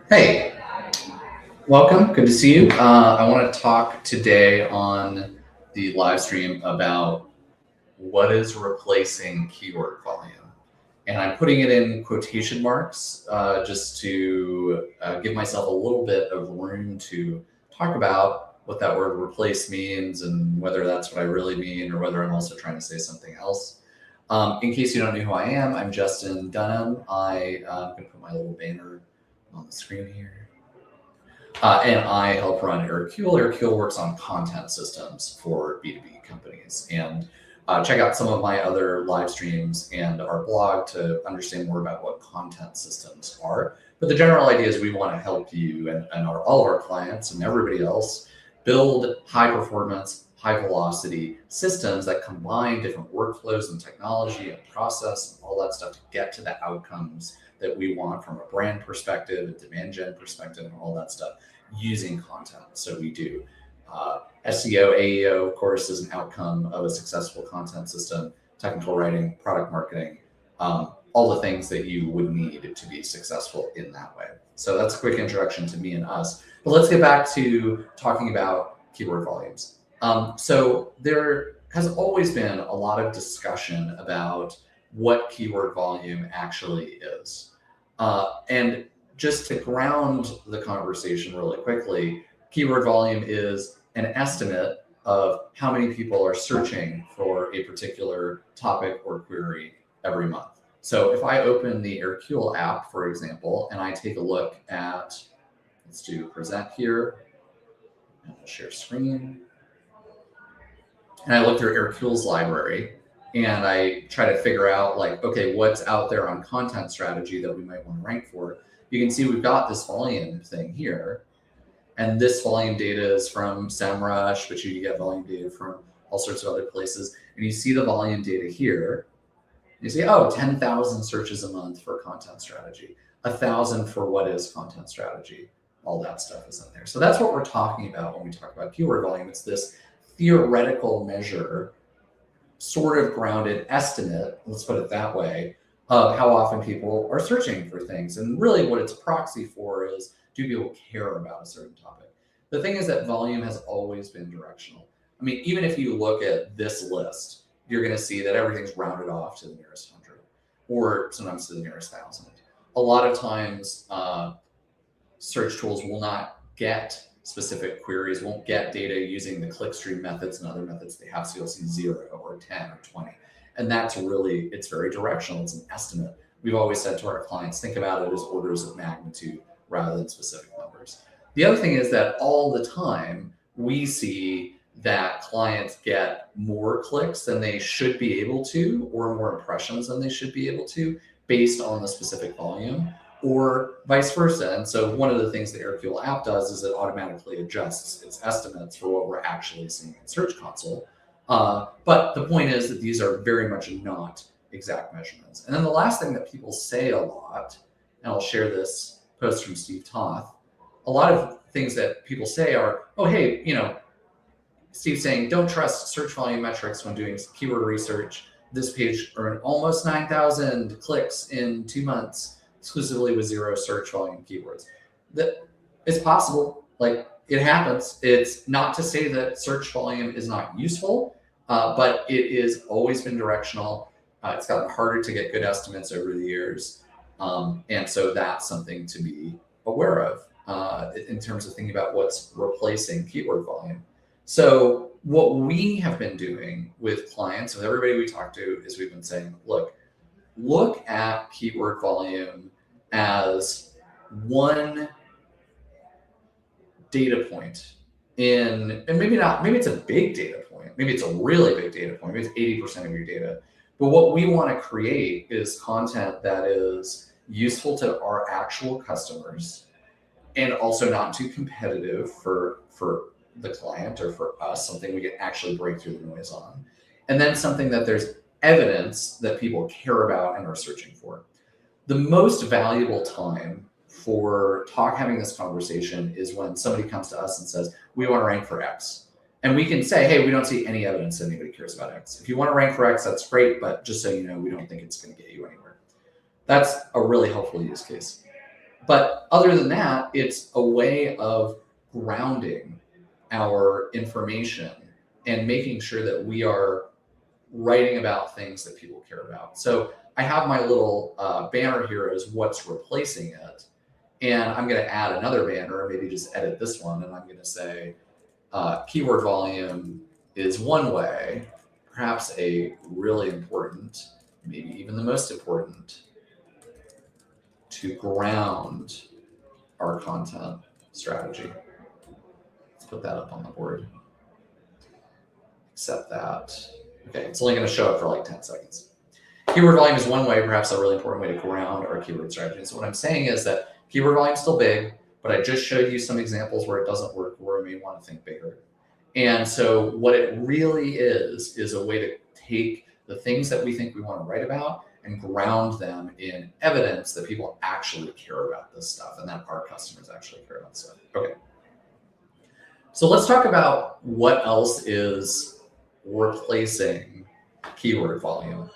Hey, welcome. Good to see you. I want to talk today on the live stream about what is replacing keyword volume. And I'm putting it in quotation marks just to give myself a little bit of room to talk about what that word replace means and whether that's what I really mean or whether I'm also trying to say something else. In case you don't know who I am, I'm Justin Dunham. I'm going to put my little banner on the screen here. And I help run Aircule. Aircule works on content systems for B2B companies. And check out some of my other live streams and our blog to understand more about what content systems are. But the general idea is we want to help you and all of our clients and everybody else build high performance, high velocity systems that combine different workflows and technology and process and all that stuff to get to the outcomes that we want from a brand perspective, a demand gen perspective, and all that stuff using content. So we do SEO, AEO, of course, is an outcome of a successful content system, technical writing, product marketing, all the things that you would need to be successful in that way. So that's a quick introduction to me and us. But let's get back to talking about keyword volumes. So there has always been a lot of discussion about what keyword volume actually is. And just to ground the conversation really quickly, keyword volume is an estimate of how many people are searching for a particular topic or query every month. So if I open the Aircule app, for example, and I take a look at, let's do present here, and I'll share screen. And I look through Aircule's library and I try to figure out like, okay, what's out there on content strategy that we might want to rank for. You can see we've got this volume thing here. And this volume data is from SEMrush, but you can get volume data from all sorts of other places. And you see the volume data here. You see, oh, 10,000 searches a month for content strategy, 1,000 for what is content strategy. All that stuff is in there. So that's what we're talking about when we talk about keyword volume. It's this theoretical measure, sort of grounded estimate, let's put it that way, of how often people are searching for things. And really what it's a proxy for is, do people care about a certain topic? The thing is that volume has always been directional. I mean, even if you look at this list, you're going to see that everything's rounded off to the nearest 100 or sometimes to the nearest 1,000. A lot of times search tools will not get specific queries, won't get data using the clickstream methods and other methods they have. So you'll see 0 or 10 or 20. And that's really, it's very directional. It's an estimate. We've always said to our clients, think about it as orders of magnitude rather than specific numbers. The other thing is that all the time we see that clients get more clicks than they should be able to, or more impressions than they should be able to, based on the specific volume, or vice versa. And so one of the things the Aircule app does is it automatically adjusts its estimates for what we're actually seeing in Search Console. But the point is that these are very much not exact measurements. And then the last thing that people say a lot, and I'll share this post from Steve Toth, a lot of things that people say are, oh, hey, you know, Steve's saying, don't trust search volume metrics when doing keyword research. This page earned almost 9,000 clicks in 2 months, exclusively with 0 search volume keywords. That it's possible, like it happens. It's not to say that search volume is not useful, but it has always been directional. It's gotten harder to get good estimates over the years. And so that's something to be aware of in terms of thinking about what's replacing keyword volume. So what we have been doing with clients, with everybody we talk to, is we've been saying, look at keyword volume as one data point and maybe it's a big data point, maybe it's a really big data point, maybe it's 80% of your data. But what we want to create is content that is useful to our actual customers and also not too competitive for the client or for us, something we can actually break through the noise on. And then something that there's evidence that people care about and are searching for. The most valuable time for having this conversation is when somebody comes to us and says, we want to rank for X. And we can say, hey, we don't see any evidence that anybody cares about X. If you want to rank for X, that's great, but just so you know, we don't think it's going to get you anywhere. That's a really helpful use case. But other than that, it's a way of grounding our information and making sure that we are writing about things that people care about. So I have my little banner here as what's replacing it. And I'm going to add another banner, or maybe just edit this one. And I'm going to say keyword volume is one way, perhaps a really important, maybe even the most important, to ground our content strategy. Let's put that up on the board. Accept that. Okay, it's only going to show up for like 10 seconds. Keyword volume is one way, perhaps a really important way to ground our keyword strategy. So what I'm saying is that keyword volume is still big, but I just showed you some examples where it doesn't work, where we may want to think bigger. And so what it really is a way to take the things that we think we want to write about and ground them in evidence that people actually care about this stuff and that our customers actually care about this stuff. Okay. So let's talk about what else is replacing keyword volume.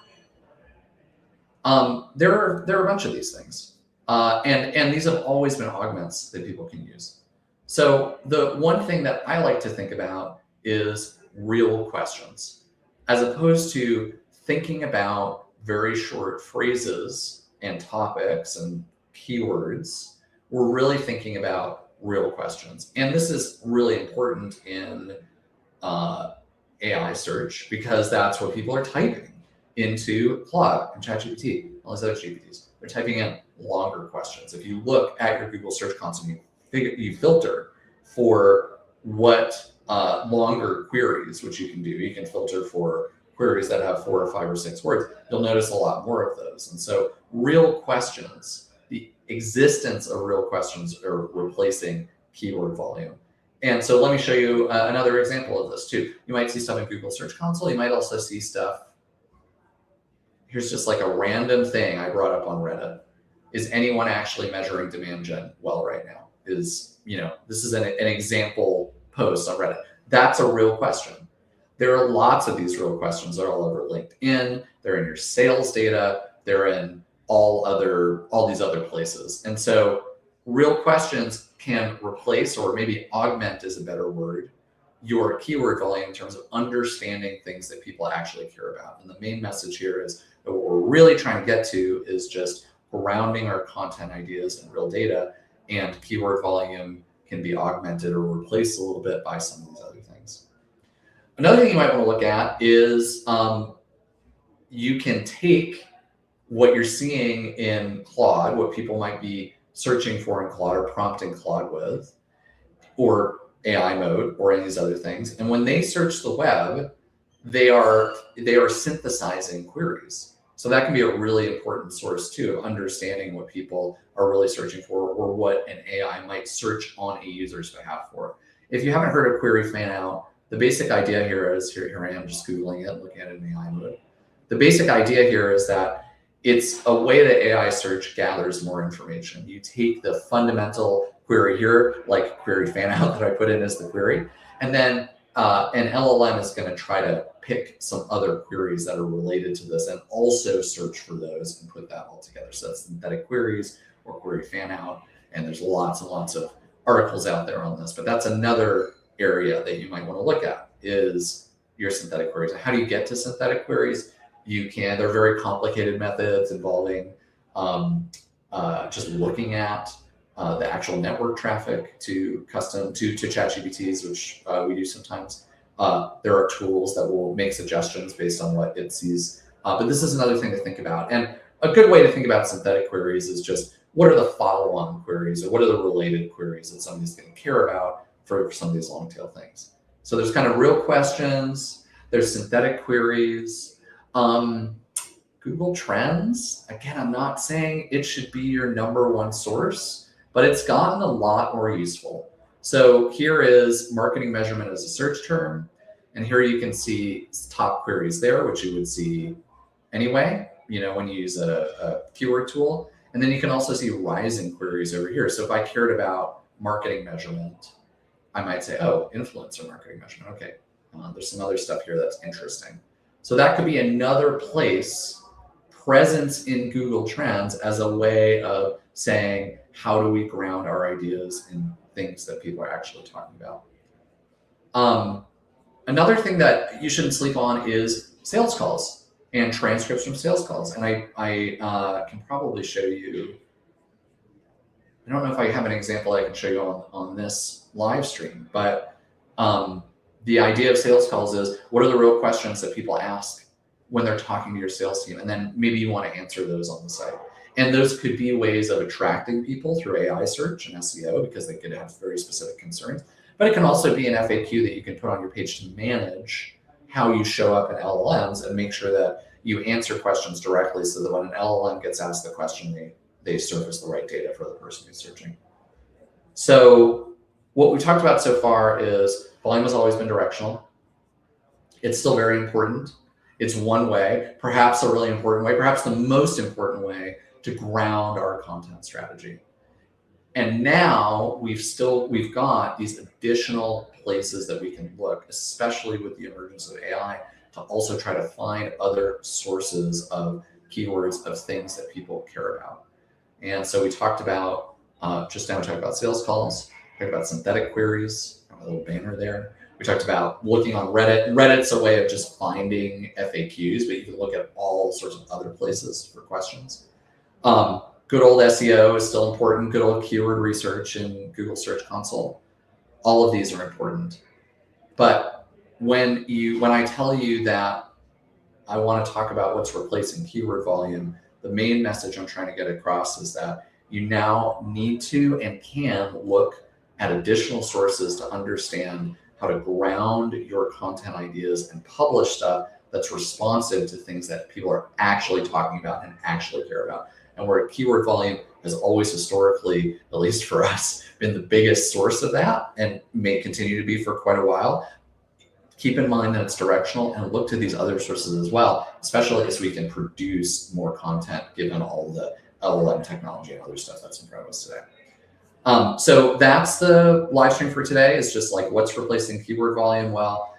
There are a bunch of these things. And these have always been augments that people can use. So the one thing that I like to think about is real questions, as opposed to thinking about very short phrases and topics and keywords. We're really thinking about real questions. And this is really important in AI search, because that's what people are typing into Claude and ChatGPT, all these other GPTs. They're typing in longer questions. If you look at your Google Search Console, you filter for what longer queries, which you can do. You can filter for queries that have 4 or 5 or 6 words. You'll notice a lot more of those. And so real questions, the existence of real questions are replacing keyword volume. And so let me show you another example of this too. You might see stuff in Google Search Console. You might also see stuff. Here's just like a random thing I brought up on Reddit. Is anyone actually measuring demand gen well right now? This is an example post on Reddit. That's a real question. There are lots of these real questions. They're all over LinkedIn. They're in your sales data. They're in all these other places. And so real questions can replace, or maybe augment is a better word, your keyword volume in terms of understanding things that people actually care about. And the main message here is that what we're really trying to get to is just grounding our content ideas in real data, and keyword volume can be augmented or replaced a little bit by some of these other things. Another thing you might want to look at is you can take what you're seeing in Claude, what people might be searching for in Claude or prompting Claude with, or AI mode, or any of these other things. And when they search the web, they are synthesizing queries. So that can be a really important source too, of understanding what people are really searching for, or what an AI might search on a user's behalf for. If you haven't heard of query fan out, the basic idea here is, here I am just Googling it, looking at it in AI mode. The basic idea here is that it's a way that AI search gathers more information. You take the fundamental query here, like query fan out that I put in as the query, and then an LLM is going to try to pick some other queries that are related to this and also search for those and put that all together. So that's synthetic queries or query fan out. And there's lots and lots of articles out there on this, but that's another area that you might want to look at, is your synthetic queries. How do you get to synthetic queries? They're very complicated methods involving just looking at the actual network traffic to ChatGPTs, which we do sometimes. There are tools that will make suggestions based on what it sees. But this is another thing to think about. And a good way to think about synthetic queries is just, what are the follow-on queries, or what are the related queries that somebody's going to care about for some of these long-tail things? So there's kind of real questions. There's synthetic queries. Google Trends, again, I'm not saying it should be your #1 source, but it's gotten a lot more useful. So here is marketing measurement as a search term. And here you can see top queries there, which you would see anyway, when you use a keyword tool. And then you can also see rising queries over here. So if I cared about marketing measurement, I might say, oh, influencer marketing measurement. Okay, there's some other stuff here that's interesting. So that could be another place, presence in Google Trends as a way of saying, how do we ground our ideas in things that people are actually talking about? Another thing that you shouldn't sleep on is sales calls and transcripts from sales calls. And I can probably show you, I don't know if I have an example I can show you on this live stream, but the idea of sales calls is, what are the real questions that people ask when they're talking to your sales team? And then maybe you want to answer those on the site. And those could be ways of attracting people through AI search and SEO, because they could have very specific concerns. But it can also be an FAQ that you can put on your page to manage how you show up in LLMs and make sure that you answer questions directly, so that when an LLM gets asked the question, they surface the right data for the person who's searching. So what we talked about so far is volume has always been directional. It's still very important. It's one way, perhaps a really important way, perhaps the most important way to ground our content strategy. And now we've got these additional places that we can look, especially with the emergence of AI, to also try to find other sources of keywords of things that people care about. And so we talked about, just now we talked about sales calls, we talked about synthetic queries, a little banner there. We talked about looking on Reddit. Reddit's a way of just finding FAQs, but you can look at all sorts of other places for questions. Good old SEO is still important. Good old keyword research in Google Search Console. All of these are important. But when I tell you that I want to talk about what's replacing keyword volume, the main message I'm trying to get across is that you now need to and can look at additional sources to understand how to ground your content ideas and publish stuff that's responsive to things that people are actually talking about and actually care about. And where keyword volume has always historically, at least for us, been the biggest source of that and may continue to be for quite a while, keep in mind that it's directional and look to these other sources as well, especially as we can produce more content given all the LLM technology and other stuff that's in front of us today. So that's the live stream for today. It's just like, what's replacing keyword volume? Well,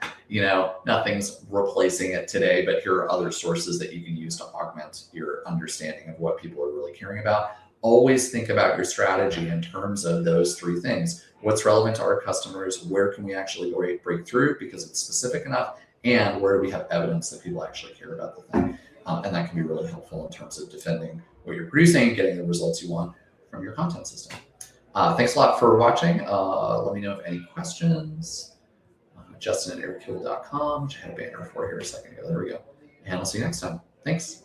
nothing's replacing it today, but here are other sources that you can use to augment your understanding of what people are really caring about. Always think about your strategy in terms of those three things. What's relevant to our customers? Where can we actually break through because it's specific enough? And where do we have evidence that people actually care about the thing? And that can be really helpful in terms of defending what you're producing and getting the results you want from your content system. Thanks a lot for watching. Let me know if any questions. Justin at airkill.com, which I had a banner for here a second ago. There we go. And I'll see you next time. Thanks.